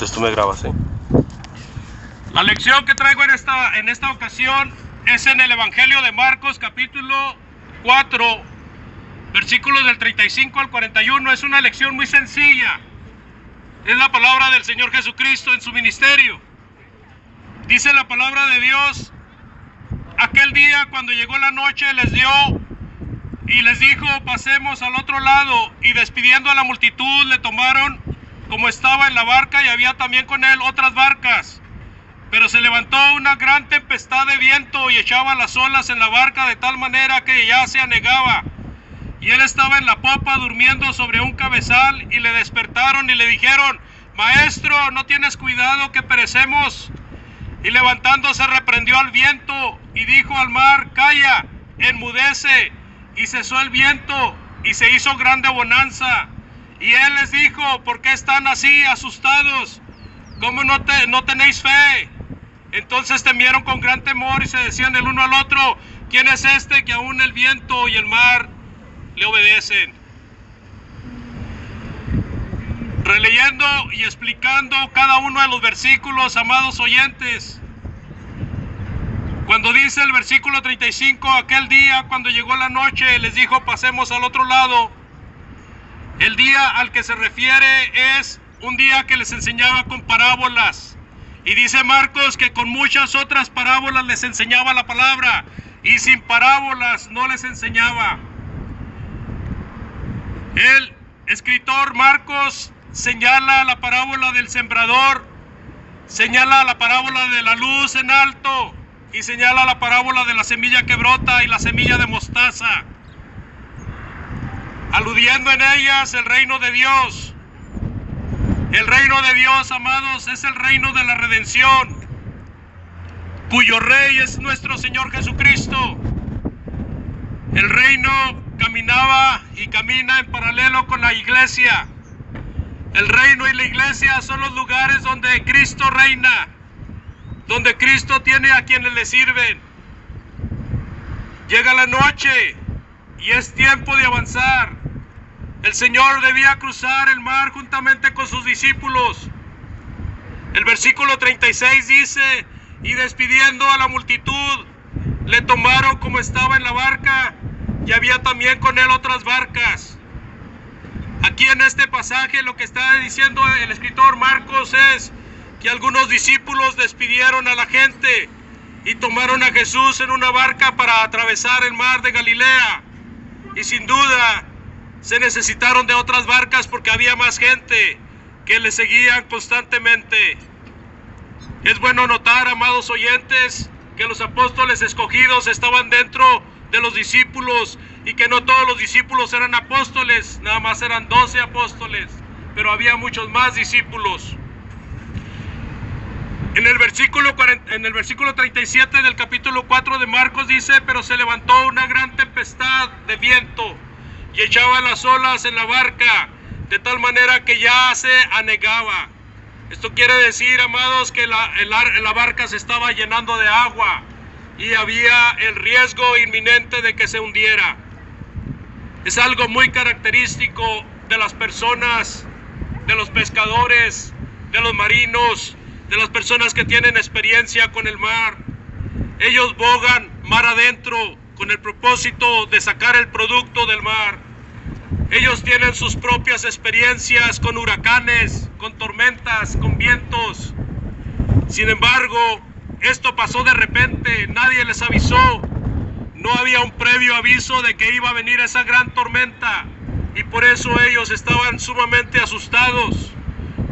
Entonces tú me grabas, ¿eh? La lección que traigo en esta ocasión es en el Evangelio de Marcos, capítulo 4, versículos del 35 al 41. Es una lección muy sencilla. Es la palabra del Señor Jesucristo en su ministerio. Dice la palabra de Dios: aquel día, cuando llegó la noche, les dio y les dijo: pasemos al otro lado. Y despidiendo a la multitud, le tomaron como estaba en la barca, y había también con él otras barcas. Pero se levantó una gran tempestad de viento y echaba las olas en la barca de tal manera que ya se anegaba. Y él estaba en la popa durmiendo sobre un cabezal, y le despertaron y le dijeron: Maestro, ¿no tienes cuidado que perecemos? Y levantándose reprendió al viento y dijo al mar: Calla, enmudece. Y cesó el viento y se hizo grande bonanza. Y él les dijo: ¿por qué están así asustados? ¿Cómo no tenéis fe? Entonces temieron con gran temor y se decían el uno al otro: ¿quién es este que aún el viento y el mar le obedecen? Releyendo y explicando cada uno de los versículos, amados oyentes, cuando dice el versículo 35, aquel día cuando llegó la noche, les dijo: pasemos al otro lado. El día al que se refiere es un día que les enseñaba con parábolas. Y dice Marcos que con muchas otras parábolas les enseñaba la palabra, y sin parábolas no les enseñaba. El escritor Marcos señala la parábola del sembrador, señala la parábola de la luz en alto, y señala la parábola de la semilla que brota y la semilla de mostaza, aludiendo en ellas el reino de Dios. El reino de Dios, amados, es el reino de la redención, cuyo rey es nuestro Señor Jesucristo. El reino caminaba y camina en paralelo con la iglesia. El reino y la iglesia son los lugares donde Cristo reina, donde Cristo tiene a quienes le sirven. Llega la noche y es tiempo de avanzar. El Señor debía cruzar el mar juntamente con sus discípulos. El versículo 36 dice: y despidiendo a la multitud, le tomaron como estaba en la barca, y había también con él otras barcas. Aquí en este pasaje lo que está diciendo el escritor Marcos es que algunos discípulos despidieron a la gente y tomaron a Jesús en una barca para atravesar el mar de Galilea. Y sin duda se necesitaron de otras barcas porque había más gente que le seguían constantemente. Es bueno notar, amados oyentes, que los apóstoles escogidos estaban dentro de los discípulos, y que no todos los discípulos eran apóstoles, nada más eran 12 apóstoles, pero había muchos más discípulos. En el versículo 37 del capítulo 4 de Marcos dice: pero se levantó una gran tempestad de viento y echaba las olas en la barca de tal manera que ya se anegaba. Esto quiere decir, amados, que la barca se estaba llenando de agua y había el riesgo inminente de que se hundiera. Es algo muy característico de las personas, de los pescadores, de los marinos, de las personas que tienen experiencia con el mar. Ellos bogan mar adentro con el propósito de sacar el producto del mar. Ellos tienen sus propias experiencias con huracanes, con tormentas, con vientos. Sin embargo, esto pasó de repente, nadie les avisó. No había un previo aviso de que iba a venir esa gran tormenta, y por eso ellos estaban sumamente asustados.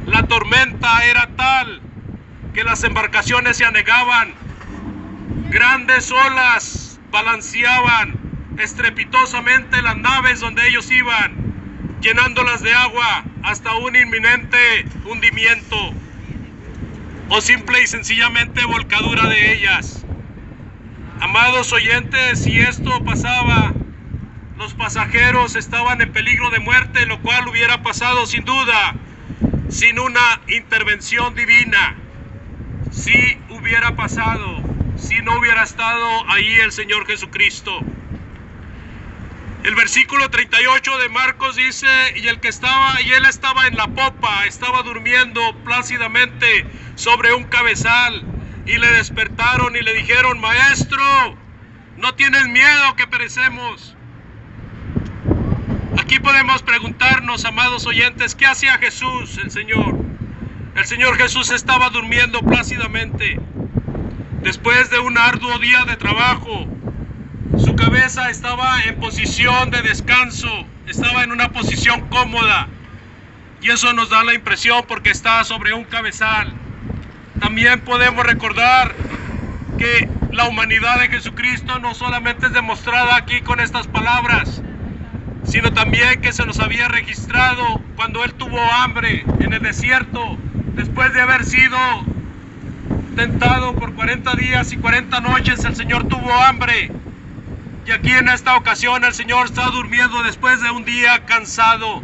La tormenta era tal que las embarcaciones se anegaban. Grandes olas balanceaban estrepitosamente las naves donde ellos iban, llenándolas de agua hasta un inminente hundimiento, o simple y sencillamente volcadura de ellas. Amados oyentes, si esto pasaba, los pasajeros estaban en peligro de muerte, lo cual hubiera pasado sin duda sin una intervención divina. Si hubiera pasado, si no hubiera estado ahí el Señor Jesucristo. El versículo 38 de Marcos dice, y él estaba en la popa, estaba durmiendo plácidamente sobre un cabezal, y le despertaron y le dijeron: Maestro, ¿no tienes miedo que perecemos? Aquí podemos preguntarnos, amados oyentes, ¿qué hacía Jesús, el Señor? El Señor Jesús estaba durmiendo plácidamente. Después de un arduo día de trabajo, su cabeza estaba en posición de descanso, estaba en una posición cómoda. Y eso nos da la impresión porque está sobre un cabezal. También podemos recordar que la humanidad de Jesucristo no solamente es demostrada aquí con estas palabras, sino también que se nos había registrado cuando Él tuvo hambre en el desierto, después de haber sido tentado por 40 días y 40 noches, el Señor tuvo hambre. Y aquí en esta ocasión el Señor está durmiendo después de un día cansado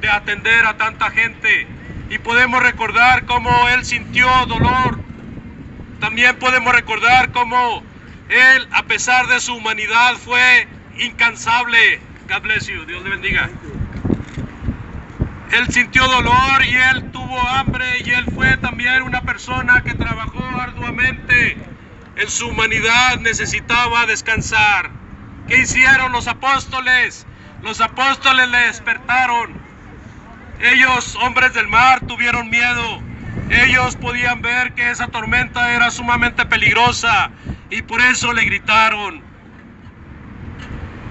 de atender a tanta gente. Y podemos recordar cómo Él sintió dolor. También podemos recordar cómo Él, a pesar de su humanidad, fue incansable. God bless you. Dios le bendiga. Él sintió dolor y Él tuvo hambre, y Él fue también una persona que trabajó arduamente. En su humanidad necesitaba descansar. ¿Qué hicieron los apóstoles? Los apóstoles le despertaron. Ellos, hombres del mar, tuvieron miedo. Ellos podían ver que esa tormenta era sumamente peligrosa y por eso le gritaron.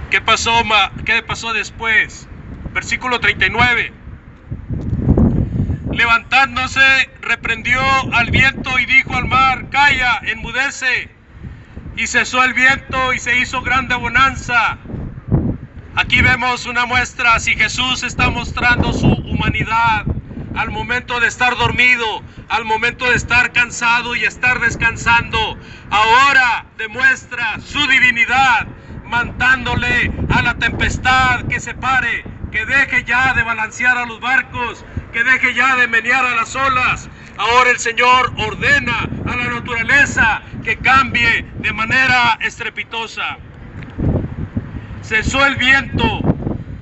¿Qué pasó después? Versículo 39. Levantándose, reprendió al viento y dijo al mar: Calla, enmudece. Y cesó el viento y se hizo grande bonanza. Aquí vemos una muestra. Si Jesús está mostrando su humanidad al momento de estar dormido, al momento de estar cansado y estar descansando, ahora demuestra su divinidad, mandándole a la tempestad que se pare, que deje ya de balancear a los barcos, que deje ya de menear a las olas. Ahora el Señor ordena a la naturaleza que cambie de manera estrepitosa. Cesó el viento,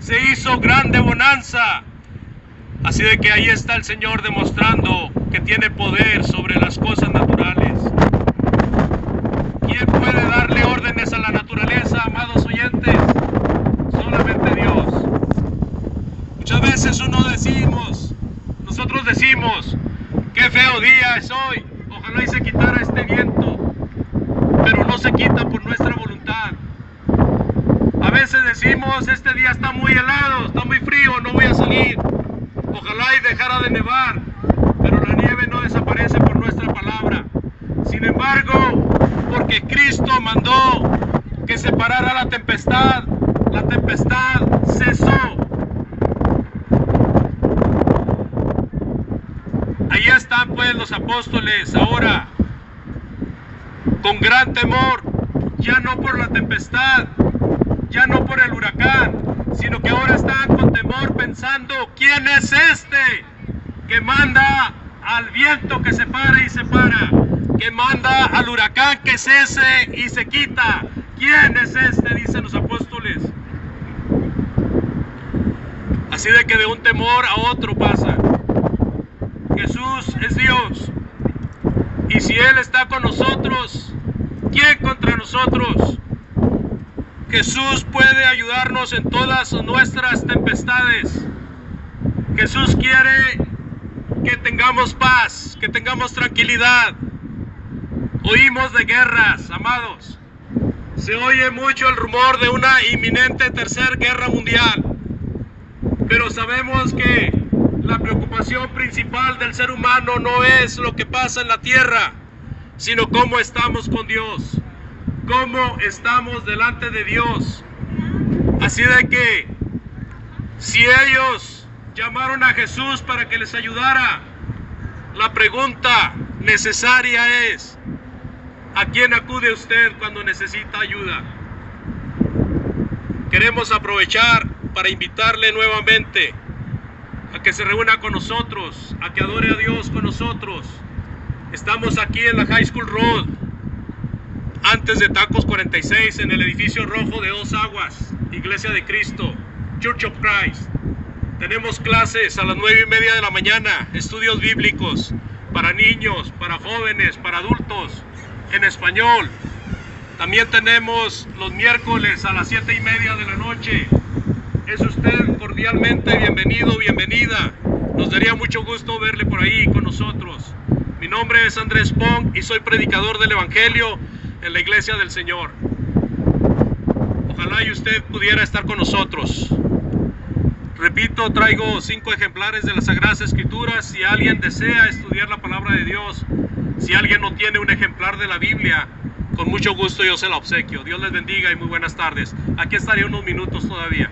se hizo grande bonanza. Así de que ahí está el Señor demostrando que tiene poder sobre las cosas naturales. ¿Quién puede darle órdenes a la naturaleza, amados oyentes? Solamente Dios. Muchas veces nosotros decimos: qué feo día es hoy, ojalá y se quitara este viento, pero no se quita por nuestra voluntad. A veces decimos: este día está muy helado, está muy frío, no voy a salir, ojalá y dejara de nevar, pero la nieve no desaparece por nuestra palabra. Sin embargo, porque Cristo mandó que se parara la tempestad cesó. Ahí están pues los apóstoles ahora, con gran temor, ya no por la tempestad, ya no por el huracán, sino que ahora están con temor pensando: ¿quién es este que manda al viento que se para y se para? Que manda al huracán que cese y se quita. ¿Quién es este?, dicen los apóstoles. Así de que de un temor a otro pasa. Jesús es Dios, y si Él está con nosotros, ¿quién contra nosotros? Jesús puede ayudarnos en todas nuestras tempestades. Jesús quiere que tengamos paz, que tengamos tranquilidad. Oímos de guerras, amados. Se oye mucho el rumor de una inminente tercera guerra mundial, pero sabemos que la preocupación principal del ser humano no es lo que pasa en la tierra, sino cómo estamos con Dios, cómo estamos delante de Dios. Así de que, si ellos llamaron a Jesús para que les ayudara, la pregunta necesaria es: ¿a quién acude usted cuando necesita ayuda? Queremos aprovechar para invitarle nuevamente a que se reúna con nosotros, a que adore a Dios con nosotros. Estamos aquí en la High School Road, antes de Tacos 46, en el edificio rojo de 2 aguas. Iglesia de Cristo, Church of Christ. Tenemos clases a las 9:30 de la mañana, estudios bíblicos para niños, para jóvenes, para adultos, en español. También tenemos los miércoles a las 7:30 de la noche. Es usted cordialmente bienvenido, bienvenida. Nos daría mucho gusto verle por ahí con nosotros. Mi nombre es Andrés Pong y soy predicador del Evangelio en la Iglesia del Señor. Ojalá y usted pudiera estar con nosotros. Repito, traigo 5 ejemplares de las Sagradas Escrituras. Si alguien desea estudiar la palabra de Dios, si alguien no tiene un ejemplar de la Biblia, con mucho gusto yo se la obsequio. Dios les bendiga y muy buenas tardes. Aquí estaré unos minutos todavía.